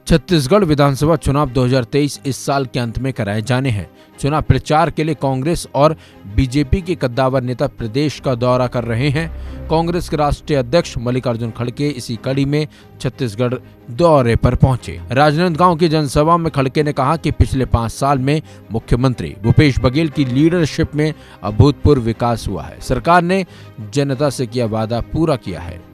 छत्तीसगढ़ विधानसभा चुनाव 2023 इस साल के अंत में कराए जाने हैं। चुनाव प्रचार के लिए कांग्रेस और बीजेपी के कद्दावर नेता प्रदेश का दौरा कर रहे हैं। कांग्रेस के राष्ट्रीय अध्यक्ष मल्लिकार्जुन खड़गे इसी कड़ी में छत्तीसगढ़ दौरे पर पहुंचे। राजनांदगांव की जनसभा में खड़गे ने कहा कि पिछले 5 साल में मुख्यमंत्री भूपेश बघेल की लीडरशिप में अभूतपूर्व विकास हुआ है। सरकार ने जनता से किया वादा पूरा किया है।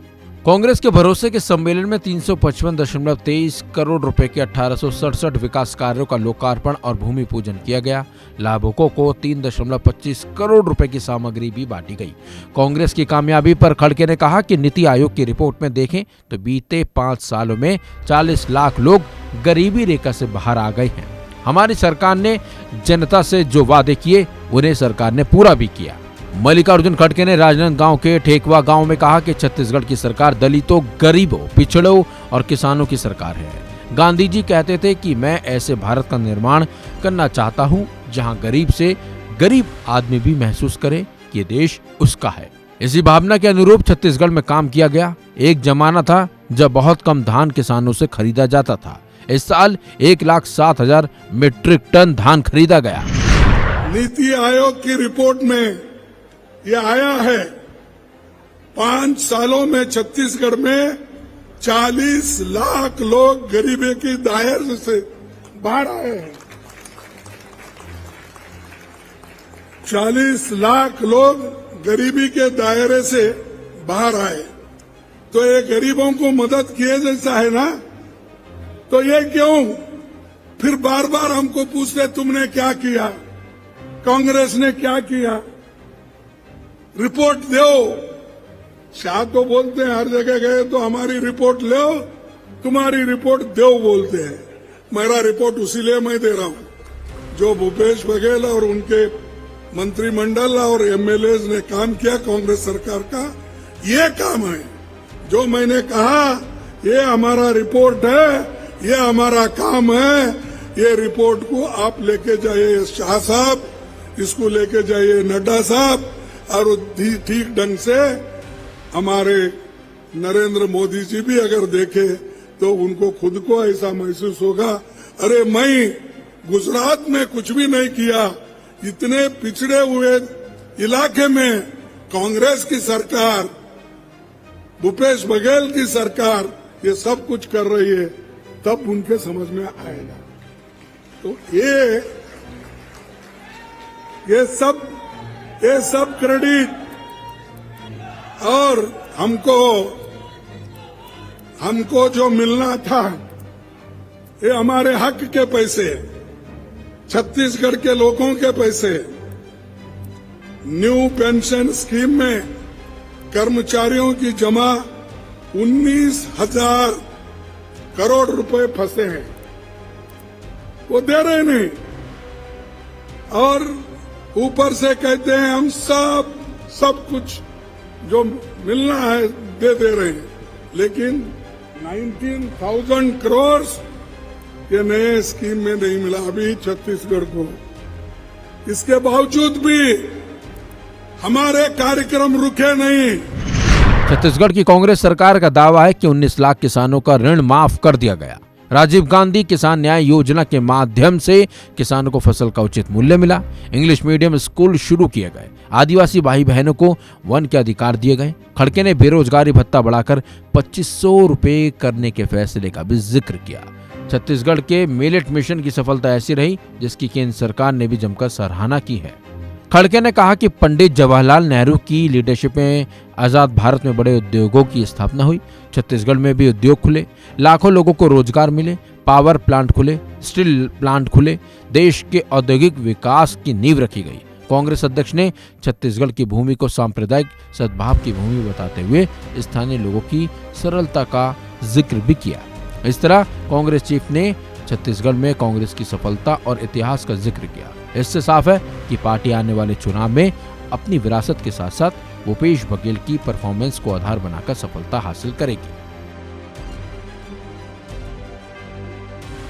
कांग्रेस के भरोसे के सम्मेलन में 355.23 करोड़ रुपए के 1867 विकास कार्यों का लोकार्पण और भूमि पूजन किया गया। लाभुकों को 3.25 करोड़ रुपए की सामग्री भी बांटी गई। कांग्रेस की कामयाबी पर खड़गे ने कहा कि नीति आयोग की रिपोर्ट में देखें तो बीते 5 सालों में 40 लाख लोग गरीबी रेखा से बाहर आ गए हैं। हमारी सरकार ने जनता से जो वादे किए उन्हें सरकार ने पूरा भी किया। मल्लिकार्जुन खड़गे ने राजनांदगांव के ठेकवा गांव में कहा कि छत्तीसगढ़ की सरकार दलितों, गरीबों, पिछड़ों और किसानों की सरकार है। गांधी जी कहते थे कि मैं ऐसे भारत का निर्माण करना चाहता हूं जहां गरीब से गरीब आदमी भी महसूस करे कि ये देश उसका है। इसी भावना के अनुरूप छत्तीसगढ़ में काम किया गया। एक जमाना था जब बहुत कम धान किसानों से खरीदा जाता था। इस साल 1,07,000 मीट्रिक टन धान खरीदा गया। नीति आयोग की रिपोर्ट में यह आया है 5 सालों में छत्तीसगढ़ में 40 लाख लोग गरीबी की दायरे से बाहर आए हैं। 40 लाख लोग गरीबी के दायरे से बाहर आए। तो ये गरीबों को मदद किए जैसा है ना, तो ये क्यों फिर बार बार हमको पूछते तुमने क्या किया, कांग्रेस ने क्या किया? रिपोर्ट दो। शाह तो बोलते हैं हर जगह गए तो हमारी रिपोर्ट लो, तुम्हारी रिपोर्ट दो बोलते हैं। मेरा रिपोर्ट उसीलिए मैं दे रहा हूं जो भूपेश बघेल और उनके मंत्रिमंडल और एमएलए ने काम किया कांग्रेस सरकार का, ये काम है। जो मैंने कहा ये हमारा रिपोर्ट है, ये हमारा काम है। ये रिपोर्ट को आप लेके जाइए शाह साहब, इसको लेके जाइए नड्डा साहब, और ठीक ढंग से हमारे नरेंद्र मोदी जी भी अगर देखे तो उनको खुद को ऐसा महसूस होगा, अरे मैं गुजरात में कुछ भी नहीं किया, इतने पिछड़े हुए इलाके में कांग्रेस की सरकार, भूपेश बघेल की सरकार ये सब कुछ कर रही है, तब उनके समझ में आएगा। तो ये सब क्रेडिट और हमको जो मिलना था, ये हमारे हक के पैसे, छत्तीसगढ़ के लोगों के पैसे। न्यू पेंशन स्कीम में कर्मचारियों की जमा 19,000 करोड़ रुपए फंसे हैं, वो दे रहे नहीं, और ऊपर से कहते हैं हम सब कुछ जो मिलना है दे रहे हैं, लेकिन 19,000 करोड़ ये नए स्कीम में नहीं मिला अभी छत्तीसगढ़ को। इसके बावजूद भी हमारे कार्यक्रम रुके नहीं। छत्तीसगढ़ की कांग्रेस सरकार का दावा है कि 19 लाख किसानों का ऋण माफ कर दिया गया। राजीव गांधी किसान न्याय योजना के माध्यम से किसानों को फसल का उचित मूल्य मिला। इंग्लिश मीडियम स्कूल शुरू किए गए। आदिवासी भाई बहनों को वन के अधिकार दिए गए। खड़गे ने बेरोजगारी भत्ता बढ़ाकर 2500 रुपए करने के फैसले का भी जिक्र किया। छत्तीसगढ़ के मिलेट मिशन की सफलता ऐसी रही जिसकी केंद्र सरकार ने भी जमकर सराहना की है। खड़गे ने कहा कि पंडित जवाहरलाल नेहरू की लीडरशिप में आजाद भारत में बड़े उद्योगों की स्थापना हुई। छत्तीसगढ़ में भी उद्योग खुले, लाखों लोगों को रोजगार मिले, पावर प्लांट खुले, स्टील प्लांट खुले, देश के औद्योगिक विकास की नींव रखी गई। कांग्रेस अध्यक्ष ने छत्तीसगढ़ की भूमि को सांप्रदायिक सद्भाव की भूमि बताते हुए स्थानीय लोगों की सरलता का जिक्र भी किया। इस तरह कांग्रेस चीफ ने छत्तीसगढ़ में कांग्रेस की सफलता और इतिहास का जिक्र किया। इससे साफ है कि पार्टी आने वाले चुनाव में अपनी विरासत के साथ साथ भूपेश बघेल की परफॉर्मेंस को आधार बनाकर सफलता हासिल करेगी।